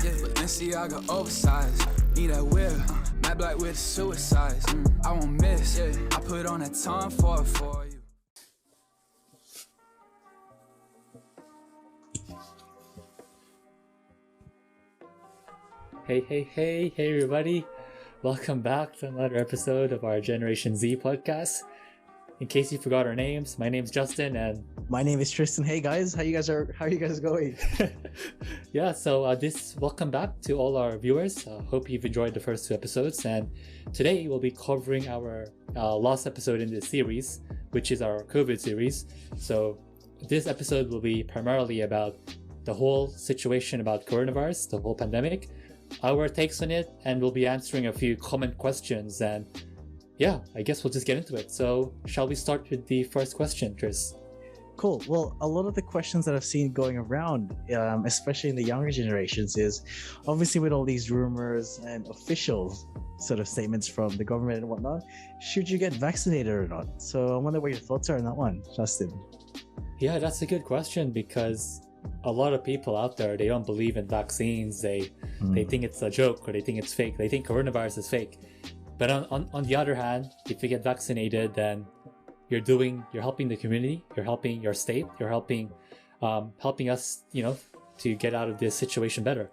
Balenciaga oversized. Need that whip. Matte black with suicides. I won't miss. I put on that Tom Ford for you. Hey, everybody. Welcome back to another episode of our Generation Z podcast. In case you forgot our names, my name's Justin and my name is Tristan. Hey guys, how are you guys going? Welcome back to all our viewers. Hope you've enjoyed the first two episodes, and today we'll be covering our last episode in this series, which is our COVID series. So this episode will be primarily about the whole situation about coronavirus, the whole pandemic, our takes on it, and we'll be answering a few common questions. And yeah, I guess we'll just get into it. So shall we start with the first question, Tris? Cool. Well, a lot of the questions that I've seen going around, especially in the younger generations, is obviously with all these rumors and official sort of statements from the government and whatnot, should you get vaccinated or not? So I wonder what your thoughts are on that one, Justin. Yeah, that's a good question, because a lot of people out there, they don't believe in vaccines. They think it's a joke, or they think it's fake. They think coronavirus is fake. But on the other hand, if you get vaccinated, then you're helping the community, you're helping your state, you're helping us, to get out of this situation better.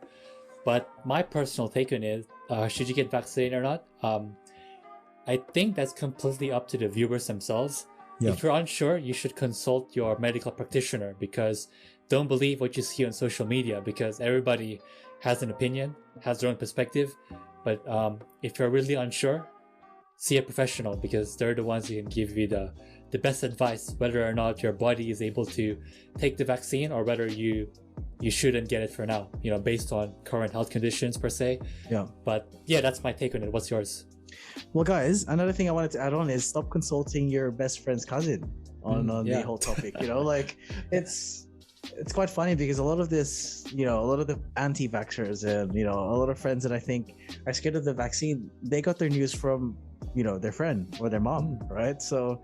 But my personal take on it, should you get vaccinated or not? I think that's completely up to the viewers themselves. Yeah. If you're unsure, you should consult your medical practitioner, because don't believe what you see on social media, because everybody has an opinion, has their own perspective. But if you're really unsure, see a professional, because they're the ones who can give you the best advice, whether or not your body is able to take the vaccine, or whether you shouldn't get it for now, based on current health conditions per se. Yeah. But yeah, that's my take on it. What's yours? Well, guys, another thing I wanted to add on is stop consulting your best friend's cousin on the whole topic. It's quite funny, because a lot of this, a lot of the anti-vaxxers and, a lot of friends that I think are scared of the vaccine, they got their news from, their friend or their mom, right? So,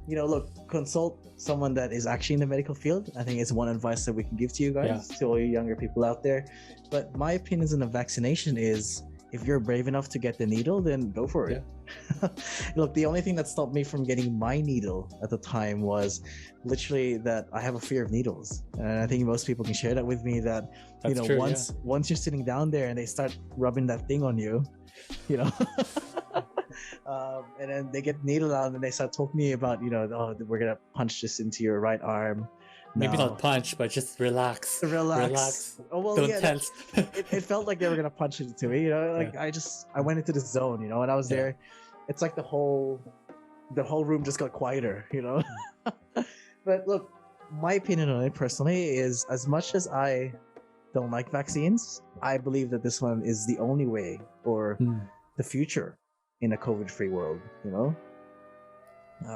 look, consult someone that is actually in the medical field. I think it's one advice that we can give to you guys, to all you younger people out there. But my opinions on the vaccination is, if you're brave enough to get the needle, then go for it. Yeah. Look, the only thing that stopped me from getting my needle at the time was literally that I have a fear of needles. And I think most people can share that with me, that, that's true, once you're sitting down there and they start rubbing that thing on you, and then they get the needle out and they start talking to me about, we're going to punch this into your right arm. Maybe not punch, but just relax. Relax. Oh, well, don't tense. It felt like they were gonna punch it into me. I went into the zone, and I was there. It's like the whole room just got quieter, But look, my opinion on it personally is, as much as I don't like vaccines, I believe that this one is the only way, or the future in a COVID-free world.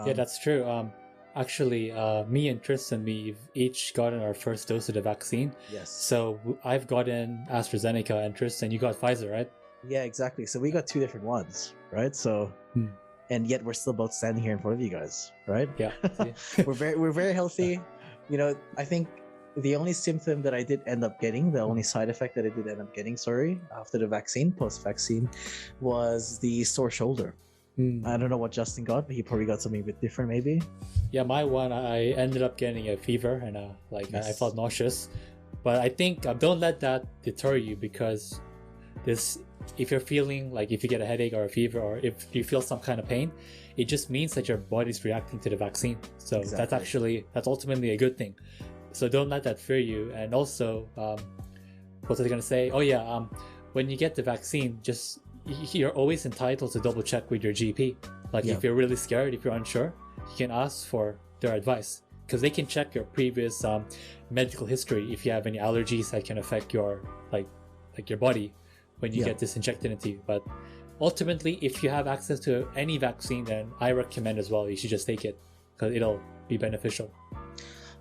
Yeah, that's true. Actually, me and Tristan, we've each gotten our first dose of the vaccine. Yes. So I've gotten AstraZeneca, and Tristan, you got Pfizer, right? Yeah, exactly. So we got two different ones, right? So, and yet we're still both standing here in front of you guys, right? Yeah. we're very healthy. I think the only symptom that I did end up getting, the only side effect that I did end up getting, after the vaccine, post-vaccine, was the sore shoulder. I don't know what Justin got, but he probably got something a bit different, maybe. Yeah, my one, I ended up getting a fever, and I felt nauseous. But I think don't let that deter you, because if you're feeling like, if you get a headache or a fever, or if you feel some kind of pain, it just means that your body's reacting to the vaccine. So exactly. that's ultimately a good thing. So don't let that fear you. And also, what was I gonna say? Oh yeah, when you get the vaccine, you're always entitled to double check with your GP. If you're really scared, if you're unsure, you can ask for their advice, because they can check your previous medical history, if you have any allergies that can affect your your body when you get this injected into you. But ultimately, if you have access to any vaccine, then I recommend as well, you should just take it, because it'll be beneficial.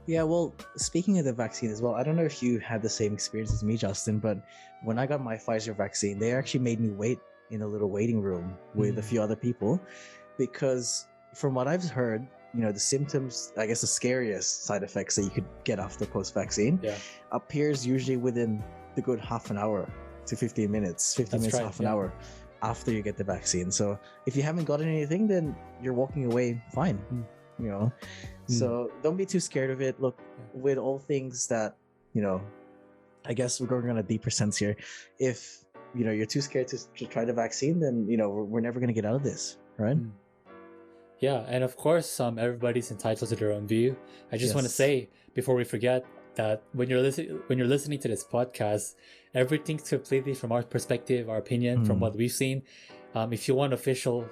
Yeah, well, speaking of the vaccine as well, I don't know if you had the same experience as me, Justin, but when I got my Pfizer vaccine, they actually made me wait in a little waiting room with a few other people, because from what I've heard, the symptoms, I guess the scariest side effects that you could get after post-vaccine appears usually within the good half an hour to 15 minutes, 15 That's minutes, right, half an yeah. hour after you get the vaccine. So if you haven't gotten anything, then you're walking away fine, you know. So don't be too scared of it. Look, with all things that, you know, I guess we're going on a deeper sense here. If, you know, you're too scared to try the vaccine, then, you know, we're never going to get out of this, right? Yeah, and of course, everybody's entitled to their own view. I just want to Yes. say before we forget that when you're listening to this podcast, everything's completely from our perspective, our opinion, from what we've seen. If you want official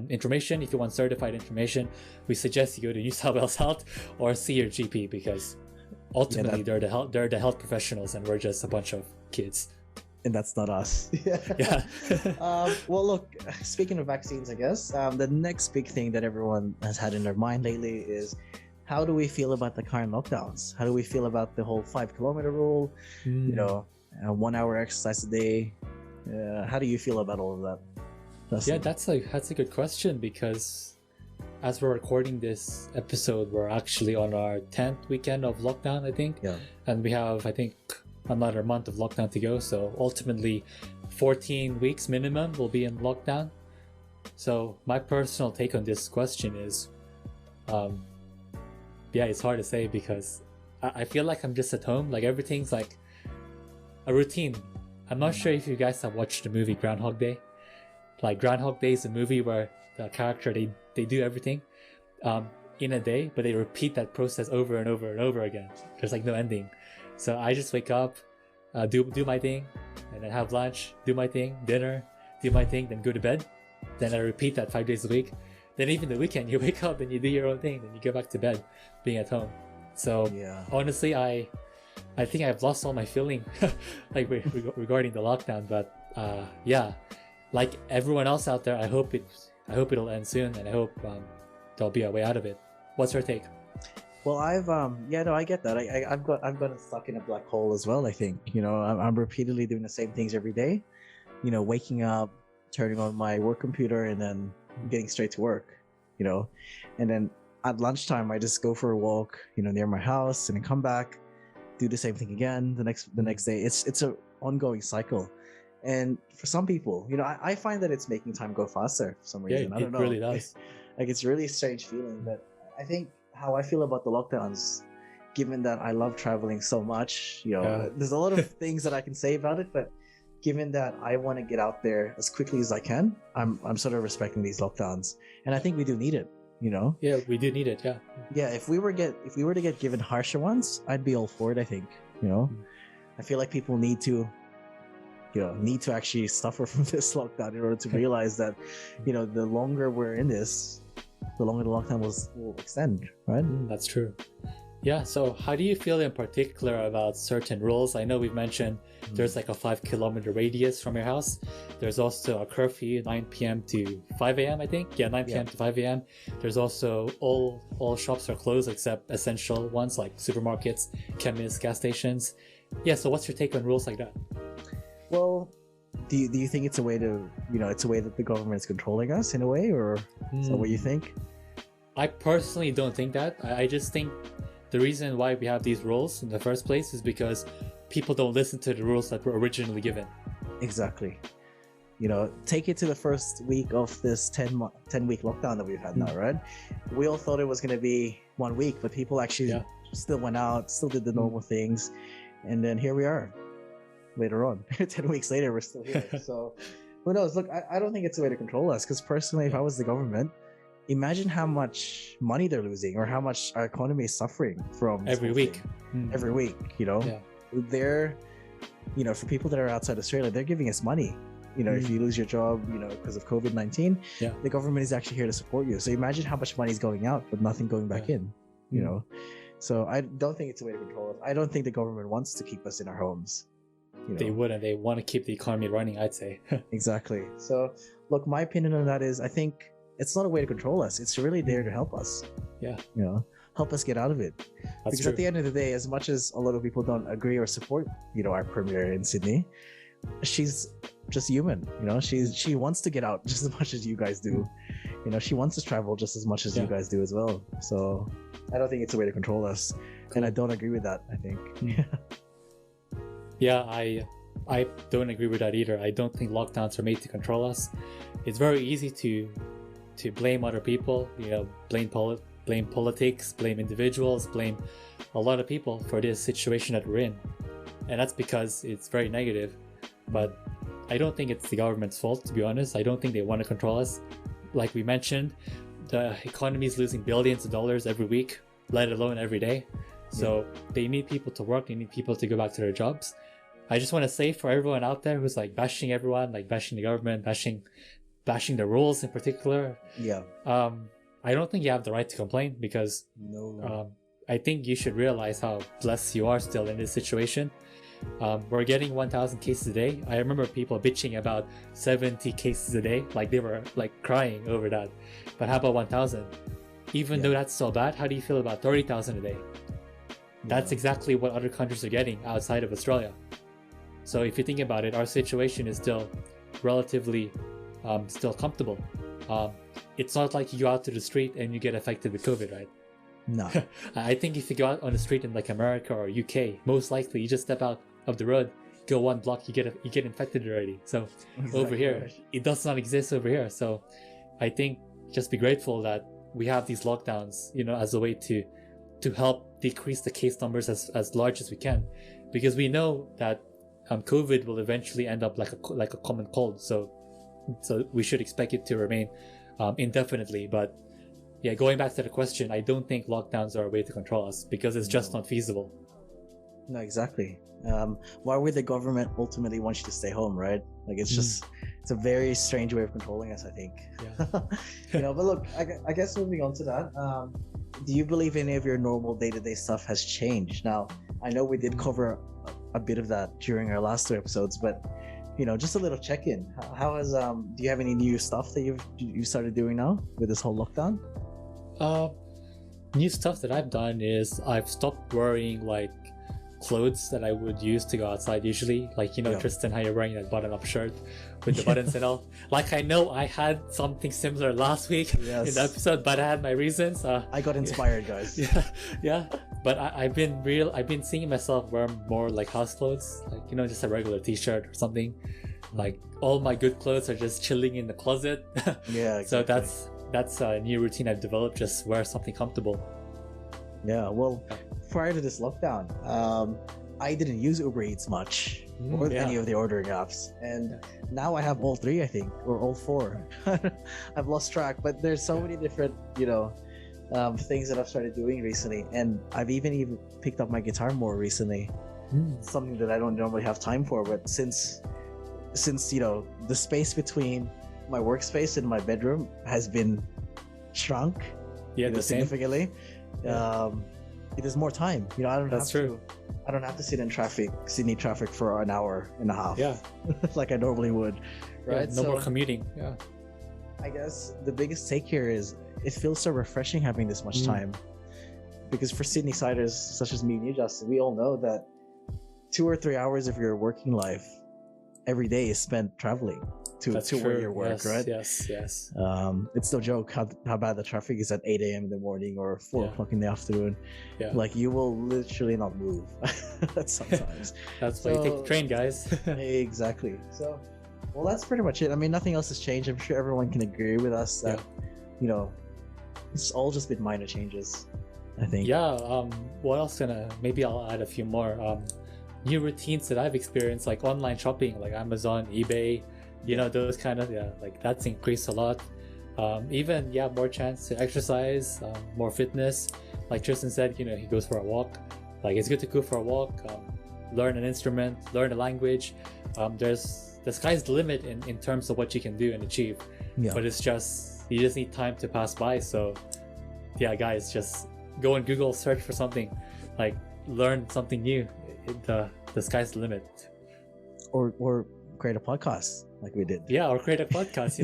information, if you want certified information, we suggest you go to New South Wales Health or see your GP, because ultimately they're the health professionals and we're just a bunch of kids. And that's not us. Yeah. Well, look, speaking of vaccines, I guess the next big thing that everyone has had in their mind lately is, how do we feel about the current lockdowns? How do we feel about the whole 5-kilometer rule? You know, 1 hour exercise a day. How do you feel about all of that? Yeah, that's a good question, because as we're recording this episode, we're actually on our 10th weekend of lockdown, I think. Yeah. And we have, I think, another month of lockdown to go. So ultimately, 14 weeks minimum will be in lockdown. So my personal take on this question is, yeah, it's hard to say, because I feel like I'm just at home. Like everything's like a routine. I'm not sure if you guys have watched the movie Groundhog Day. Like Groundhog Day is a movie where the character, they do everything in a day, but they repeat that process over and over and over again. There's like no ending. So I just wake up, do my thing, and then have lunch, do my thing, dinner, do my thing, then go to bed. Then I repeat that 5 days a week. Then even the weekend, you wake up and you do your own thing, then you go back to bed, being at home. So honestly, I think I've lost all my feeling like regarding the lockdown. But yeah, like everyone else out there, I hope it'll end soon, and I hope there'll be a way out of it. What's your take? Well, I've I get that. I've gotten stuck in a black hole as well. I think, you know, I'm repeatedly doing the same things every day. You know, waking up, turning on my work computer, and then getting straight to work. You know, and then at lunchtime I just go for a walk, you know, near my house, and then come back, do the same thing again the next day. It's a ongoing cycle. And for some people, you know, I find that it's making time go faster for some reason. I don't know. It really does. Like it's really a strange feeling. But I think how I feel about the lockdowns, given that I love traveling so much, you know, there's a lot of things that I can say about it, but given that I want to get out there as quickly as I can, I'm sort of respecting these lockdowns, and I think we do need it. You know. Yeah, we do need it. Yeah. Yeah, if we were to get given harsher ones, I'd be all for it. I think. You know, I feel like people need to actually suffer from this lockdown in order to realize that, you know, the longer we're in this, the longer the lockdown will extend, right? That's true. Yeah, so how do you feel in particular about certain rules? I know we've mentioned there's like a 5-kilometer radius from your house. There's also a curfew, 9 p.m. to 5 a.m. I think. Yeah, 9 p.m. to 5 a.m. There's also all shops are closed except essential ones like supermarkets, chemists, gas stations. Yeah, so what's your take on rules like that? Well, do you think it's a way to, you know, it's a way that the government is controlling us in a way, or is that what you think? I personally don't think that. I just think the reason why we have these rules in the first place is because people don't listen to the rules that were originally given. Exactly. You know, take it to the first week of this 10-week lockdown that we've had now, right? We all thought it was going to be 1 week, but people actually still went out, still did the normal things. And then here we are later on. 10 weeks later, we're still here. So who knows? Look, I don't think it's a way to control us, because personally, if I was the government, imagine how much money they're losing, or how much our economy is suffering from every week. Every week, you know, they're, you know, for people that are outside Australia, they're giving us money. You know, if you lose your job, you know, because of COVID-19, the government is actually here to support you. So imagine how much money is going out, but nothing going back in, you know. So I don't think it's a way to control us. I don't think the government wants to keep us in our homes. You know? They wouldn't. They want to keep the economy running, I'd say. Exactly. So look, my opinion on that is, I think it's not a way to control us. It's really there to help us. Yeah. You know, help us get out of it. Because true. At the end of the day, as much as a lot of people don't agree or support, you know, our premier in Sydney, she's just human. You know, she wants to get out just as much as you guys do. You know, she wants to travel just as much as you guys do as well. So I don't think it's a way to control us. Cool. And I don't agree with that, I think. Yeah, I don't agree with that either. I don't think lockdowns are made to control us. It's very easy to blame other people, blame politics, blame individuals, blame a lot of people for this situation that we're in. And that's because it's very negative. But I don't think it's the government's fault, to be honest. I don't think they want to control us. Like we mentioned, the economy is losing billions of dollars every week, let alone every day. So they need people to work, they need people to go back to their jobs. I just want to say for everyone out there who's like bashing everyone, like bashing the government, bashing the rules in particular. Yeah. I don't think you have the right to complain because No. I think you should realize how blessed you are still in this situation. We're getting 1,000 cases a day. I remember people bitching about 70 cases a day, like they were like crying over that. But how about 1,000? Even though that's so bad, how do you feel about 30,000 a day? That's exactly what other countries are getting outside of Australia. So if you think about it, our situation is still relatively still comfortable. It's not like you go out to the street and you get affected with COVID, right? No. I think if you go out on the street in like America or UK, most likely you just step out of the road, go one block, you get infected already. So over here, it does not exist over here. So I think just be grateful that we have these lockdowns, as a way to help decrease the case numbers as large as we can, because we know that COVID will eventually end up like a common cold. So we should expect it to remain indefinitely. But yeah, going back to the question, I don't think lockdowns are a way to control us because it's just not feasible. No, exactly. Why would the government ultimately want you to stay home, right? Like it's a very strange way of controlling us, I think. Yeah. But look, I guess moving on to that, do you believe any of your normal day-to-day stuff has changed? Now, I know we did cover a bit of that during our last two episodes, but just a little check-in. How has do you have any new stuff that you started doing now with this whole lockdown? New stuff that I've done is I've stopped wearing like clothes that I would use to go outside usually. Like, Tristan, how you're wearing that button-up shirt with the buttons and all. Like, I know I had something similar last week in the episode, but I had my reasons. I got inspired, guys. Yeah. But I've been seeing myself wear more like house clothes, like, just a regular t-shirt or something. Like, all my good clothes are just chilling in the closet. Yeah, exactly. So that's a new routine I've developed, just wear something comfortable. Yeah, well, prior to this lockdown, I didn't use Uber Eats much or any of the ordering apps, and now I have all three, I think, or all four. I've lost track, but there's so many different things that I've started doing recently, and I've even picked up my guitar more recently. Something that I don't normally have time for, but since the space between my workspace and my bedroom has been shrunk significantly. It is more time. I don't have to sit in Sydney traffic for an hour and a half. Yeah. Like I normally would. Right. No more commuting. Yeah. I guess the biggest take here is it feels so refreshing having this much time, because for Sydney-siders such as me and you, Justin, we all know that 2 or 3 hours of your working life every day is spent traveling to where you work, right? Yes. It's no joke how bad the traffic is at 8 a.m. in the morning or 4 o'clock in the afternoon. Yeah. Like, you will literally not move sometimes. That's why you take the train, guys. Exactly. So, well, that's pretty much it. I mean, nothing else has changed. I'm sure everyone can agree with us that, it's all just been minor changes, I think. Yeah. What else maybe I'll add a few more new routines that I've experienced, like online shopping, like Amazon, eBay, those kind of, like that's increased a lot. Even more chance to exercise, more fitness. Like Tristan said, he goes for a walk. Like, it's good to go for a walk, learn an instrument, learn a language. The sky's the limit in terms of what you can do and achieve. But it's just, you just need time to pass by. So guys, just go on Google, search for something, like learn something new. The sky's the limit. Or create a podcast like we did. Yeah, or create a podcast,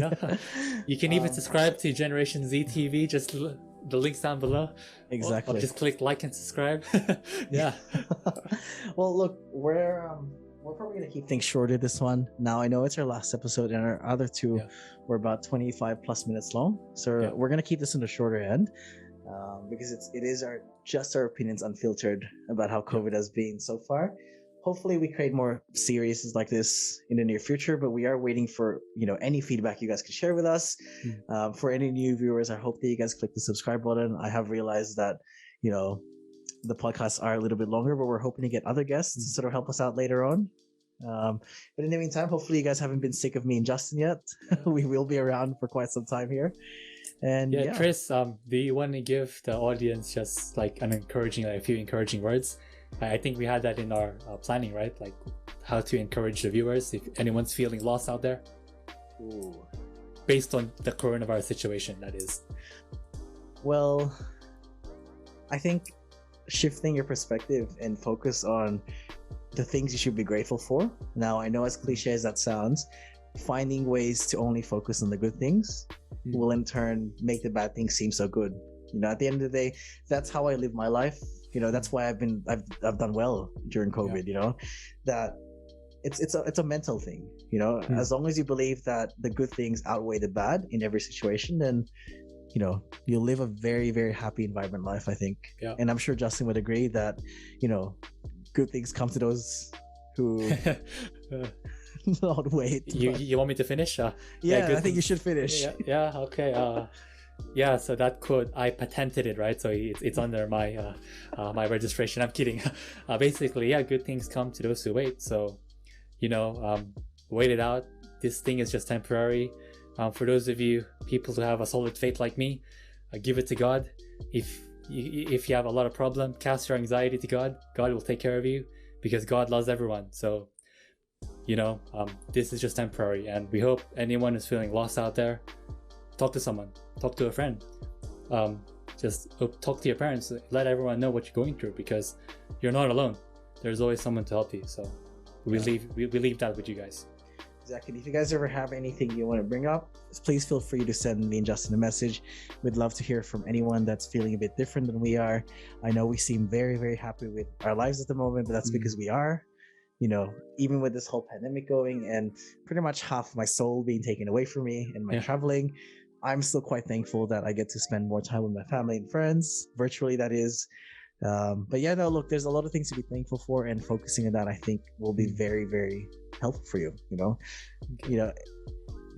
You can even subscribe to Generation Z TV, just the links down below. Exactly. Or just click like and subscribe. Yeah. Well, look, we're probably going to keep things shorter this one. Now, I know it's our last episode, and our other two were about 25 plus minutes long. So we're going to keep this in the shorter end, because it is just our opinions unfiltered about how COVID has been so far. hopefully we create more series like this in the near future, but we are waiting for any feedback you guys can share with us. For any new viewers, I hope that you guys click the subscribe button. I have realized that the podcasts are a little bit longer, but we're hoping to get other guests to sort of help us out later on. But in the meantime, hopefully you guys haven't been sick of me and Justin yet. We will be around for quite some time here. And yeah, Chris, do you want to give the audience just like a few encouraging words? I think we had that in our planning, right? Like how to encourage the viewers if anyone's feeling lost out there. Ooh. Based on the coronavirus situation, that is. Well, I think shifting your perspective and focus on the things you should be grateful for. Now, I know as cliche as that sounds, finding ways to only focus on the good things will in turn make the bad things seem so good. At the end of the day, that's how I live my life. That's why I've done well during COVID. That it's a mental thing. As long as you believe that the good things outweigh the bad in every situation, then you'll live a very, very happy and vibrant life, I think. Yeah. And I'm sure Justin would agree that good things come to those who not wait. You want me to finish? Yeah, I think you should finish. Yeah. Okay. Yeah. So that quote, I patented it, right? So it's under my my registration. I'm kidding. Basically, yeah, good things come to those who wait. So, wait it out. This thing is just temporary. For those of you people who have a solid faith like me, give it to God. If you have a lot of problem, cast your anxiety to God. God will take care of you because God loves everyone. So, this is just temporary, and we hope anyone who's feeling lost out there, talk to someone, talk to a friend, just talk to your parents, let everyone know what you're going through because you're not alone. There's always someone to help you. So we leave that with you guys. Exactly. If you guys ever have anything you want to bring up, please feel free to send me and Justin a message. We'd love to hear from anyone that's feeling a bit different than we are. I know we seem very, very happy with our lives at the moment, but that's because we are. Even with this whole pandemic going and pretty much half of my soul being taken away from me and my traveling, I'm still quite thankful that I get to spend more time with my family and friends, virtually that is. But yeah, no, look, there's a lot of things to be thankful for, and focusing on that, I think, will be very, very helpful for you.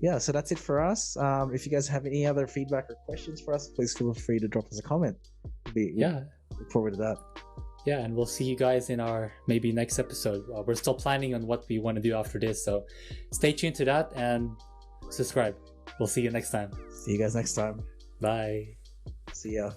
Yeah, so that's it for us. If you guys have any other feedback or questions for us, please feel free to drop us a comment. Look forward to that. Yeah, and we'll see you guys in our maybe next episode. We're still planning on what we want to do after this, so stay tuned to that and subscribe. We'll see you next time. See you guys next time. Bye. See ya.